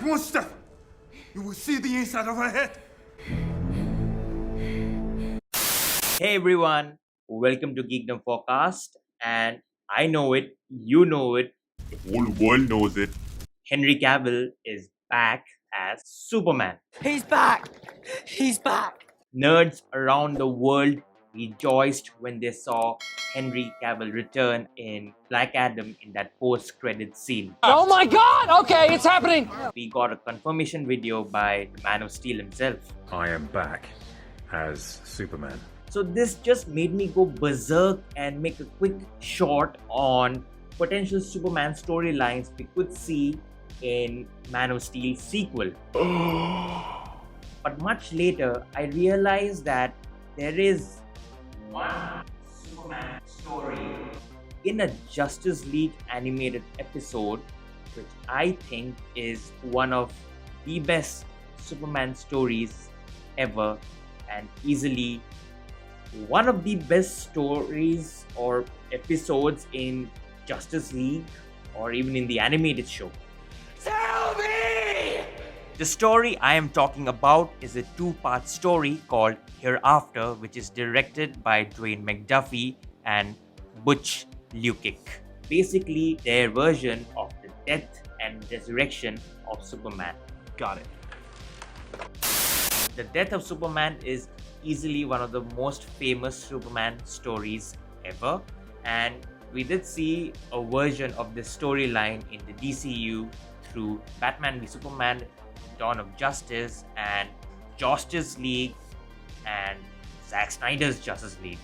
one step, you will see the inside of her head. Hey everyone, welcome to Geekdom Forecast. And I know it, you know it, The whole world knows it. Henry Cavill is back as Superman. He's back! He's back! Nerds around the world rejoiced when they saw Henry Cavill return in Black Adam in that post-credit scene. Oh my god! Okay, it's happening! We got a confirmation video by the Man of Steel himself. I am back as Superman. So this just made me go berserk and make a quick short on potential Superman storylines we could see in Man of Steel sequel. But much later, I realized that there is one Superman story in a Justice League animated episode which I think is one of the best Superman stories ever and easily one of the best stories or episodes in Justice League or even in the animated show. Tell me! The story I am talking about is a two-part story called Hereafter, which is directed by Dwayne McDuffie and Butch Lukic. Basically, their version of the death and resurrection of Superman. Got it. The death of Superman is easily one of the most famous Superman stories ever, and we did see a version of this storyline in the DCU through Batman v Superman, Dawn of Justice, and Justice League, and Zack Snyder's Justice League.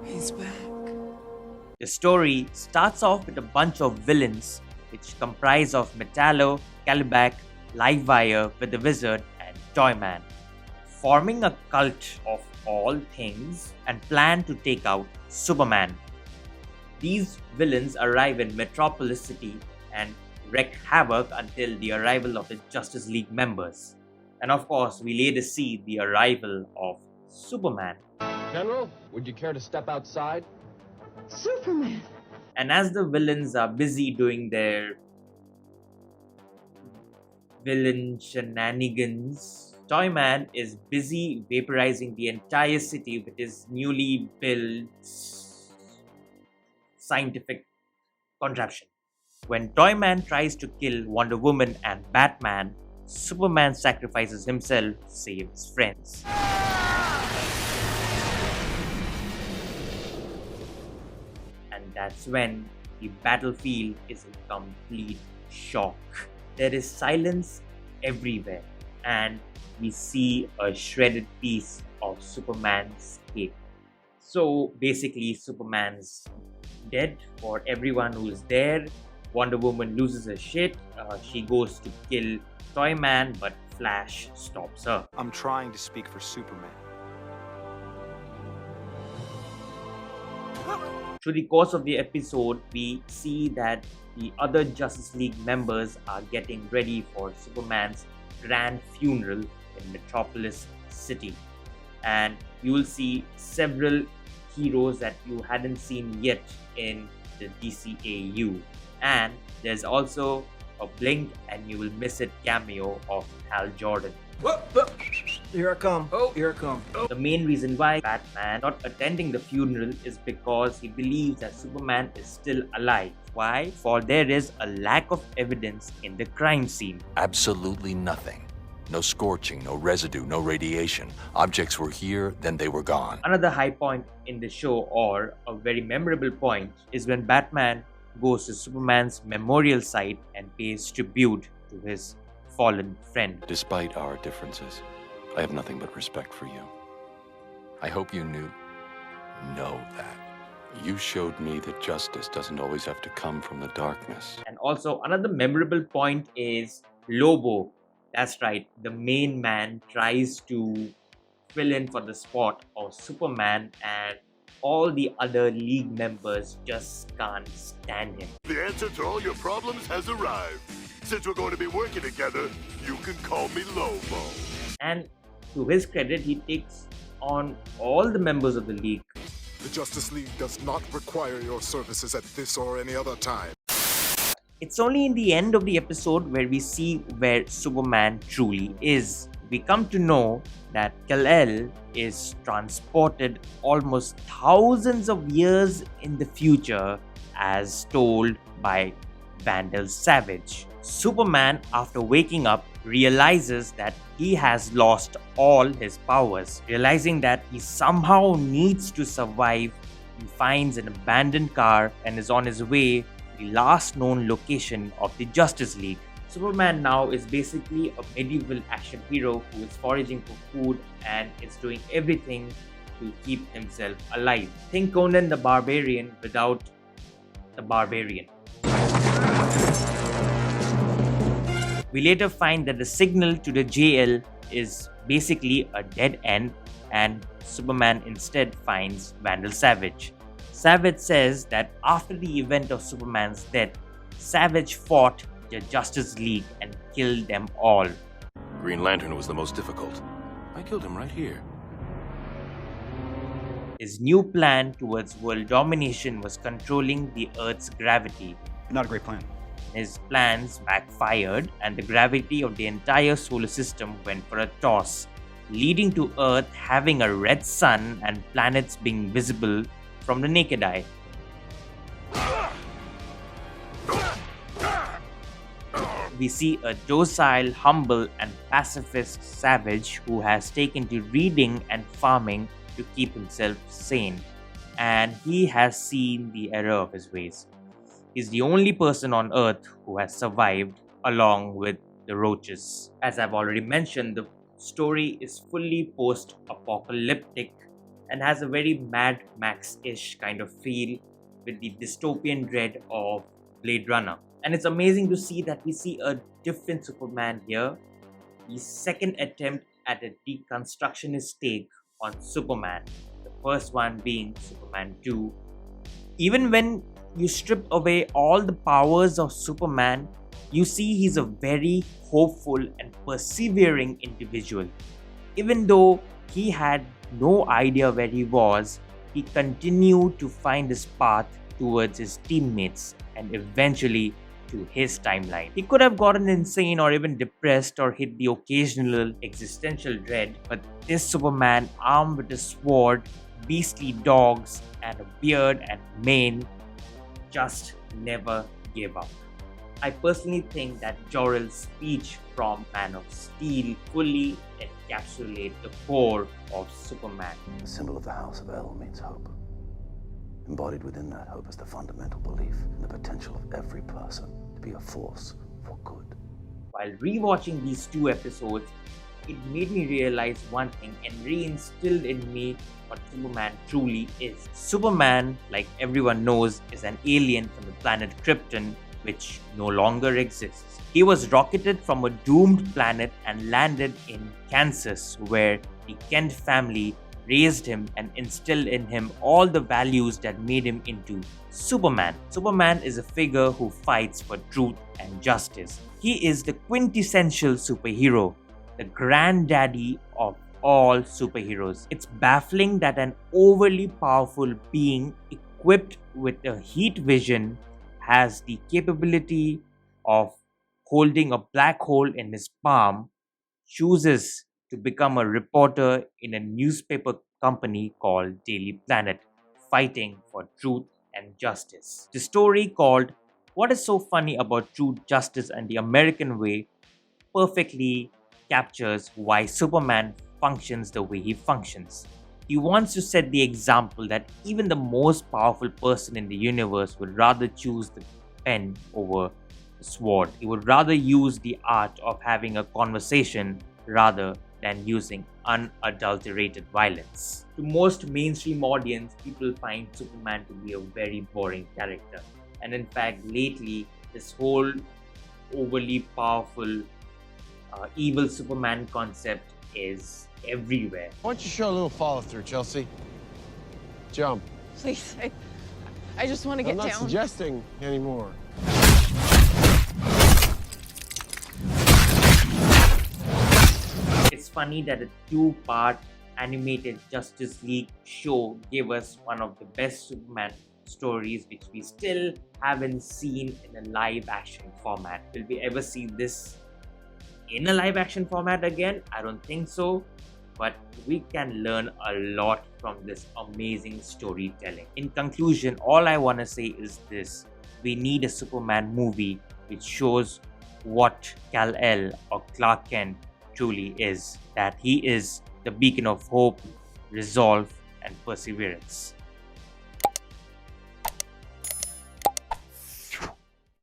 He's back. The story starts off with a bunch of villains which comprise of Metallo, Calibac, Livewire with the Wizard, and Toyman, forming a cult of all things and plan to take out Superman. These villains arrive in Metropolis City and wreak havoc until the arrival of the Justice League members. And of course, we later see the arrival of Superman. General, would you care to step outside? Superman! And as the villains are busy doing their villain shenanigans, Toyman is busy vaporizing the entire city with his newly built scientific contraption. When Toyman tries to kill Wonder Woman and Batman, Superman sacrifices himself to save his friends. And that's when the battlefield is in complete shock. There is silence everywhere, and we see a shredded piece of Superman's cape. So basically, Superman's dead for everyone who is there. Wonder Woman loses her shit. She goes to kill Toyman, but Flash stops her. I'm trying to speak for Superman. Through the course of the episode, we see that the other Justice League members are getting ready for Superman's grand funeral in Metropolis City. And you will see several heroes that you hadn't seen yet in the DCAU. And there's also a blink and you will miss it cameo of Hal Jordan. Here I come. Here I come. The main reason why Batman not attending the funeral is because he believes that Superman is still alive. Why? For there is a lack of evidence in the crime scene. Absolutely nothing. No scorching, no residue, no radiation. Objects were here, then they were gone. Another high point in the show, or a very memorable point, is when Batman goes to Superman's memorial site and pays tribute to his fallen friend. Despite our differences, I have nothing but respect for you. I hope you know that. You showed me that justice doesn't always have to come from the darkness. And also another memorable point is Lobo. That's right, the main man tries to fill in for the spot of Superman, and all the other League members just can't stand him. The answer to all your problems has arrived. Since we're going to be working together, you can call me Lobo. And to his credit, he takes on all the members of the League The Justice League does not require your services at this or any other time. It's only in the end of the episode where we see where Superman truly is. We come to know that Kal-El is transported almost thousands of years in the future as told by Vandal Savage. Superman, after waking up, realizes that he has lost all his powers. Realizing that he somehow needs to survive, he finds an abandoned car and is on his way to the last known location of the Justice League. Superman now is basically a medieval action hero who is foraging for food and is doing everything to keep himself alive. Think Conan the Barbarian without the barbarian. We later find that the signal to the JL is basically a dead end and Superman instead finds Vandal Savage. Savage says that after the event of Superman's death, Savage fought the Justice League and killed them all. Green Lantern was the most difficult. I killed him right here. His new plan towards world domination was controlling the Earth's gravity. Not a great plan. His plans backfired and the gravity of the entire solar system went for a toss, leading to Earth having a red sun and planets being visible from the naked eye. We see a docile, humble and pacifist Savage who has taken to reading and farming to keep himself sane, and he has seen the error of his ways. He's the only person on Earth who has survived along with the roaches. As I've already mentioned, the story is fully post-apocalyptic and has a very Mad Max-ish kind of feel with the dystopian dread of Blade Runner. And it's amazing to see that we see a different Superman here. His second attempt at a deconstructionist take on Superman. The first one being Superman 2. Even when you strip away all the powers of Superman, you see he's a very hopeful and persevering individual. Even though he had no idea where he was, he continued to find his path towards his teammates and eventually to his timeline. He could have gotten insane or even depressed or hit the occasional existential dread, but this Superman, armed with a sword, beastly dogs, and a beard and mane, just never gave up. I personally think that Jor-El's speech from Man of Steel fully encapsulates the core of Superman. The symbol of the House of El means hope. Embodied within that hope is the fundamental belief in the potential of every person to be a force for good. While rewatching these two episodes, it made me realize one thing and reinstilled in me what Superman truly is. Superman, like everyone knows, is an alien from the planet Krypton, which no longer exists. He was rocketed from a doomed planet and landed in Kansas, where the Kent family raised him and instilled in him all the values that made him into Superman. Superman is a figure who fights for truth and justice. He is the quintessential superhero, the granddaddy of all superheroes. It's baffling that an overly powerful being equipped with a heat vision has the capability of holding a black hole in his palm, chooses to become a reporter in a newspaper company called Daily Planet, fighting for truth and justice. The story called What is So Funny About Truth, Justice and the American Way perfectly captures why Superman functions the way he functions. He wants to set the example that even the most powerful person in the universe would rather choose the pen over the sword. He would rather use the art of having a conversation rather than using unadulterated violence. To most mainstream audience, people find Superman to be a very boring character. And in fact, lately, this whole overly powerful, evil Superman concept is everywhere. Why don't you show a little follow through, Chelsea? Jump. Please, I just want to get I'm not down. suggesting anymore. It's funny that a two-part animated Justice League show gave us one of the best Superman stories which we still haven't seen in a live action format. Will we ever see this in a live action format again? I don't think so, but we can learn a lot from this amazing storytelling. In conclusion, all I want to say is this: we need a Superman movie which shows what Kal-El or Clark Kent truly is, that he is the beacon of hope, resolve and perseverance.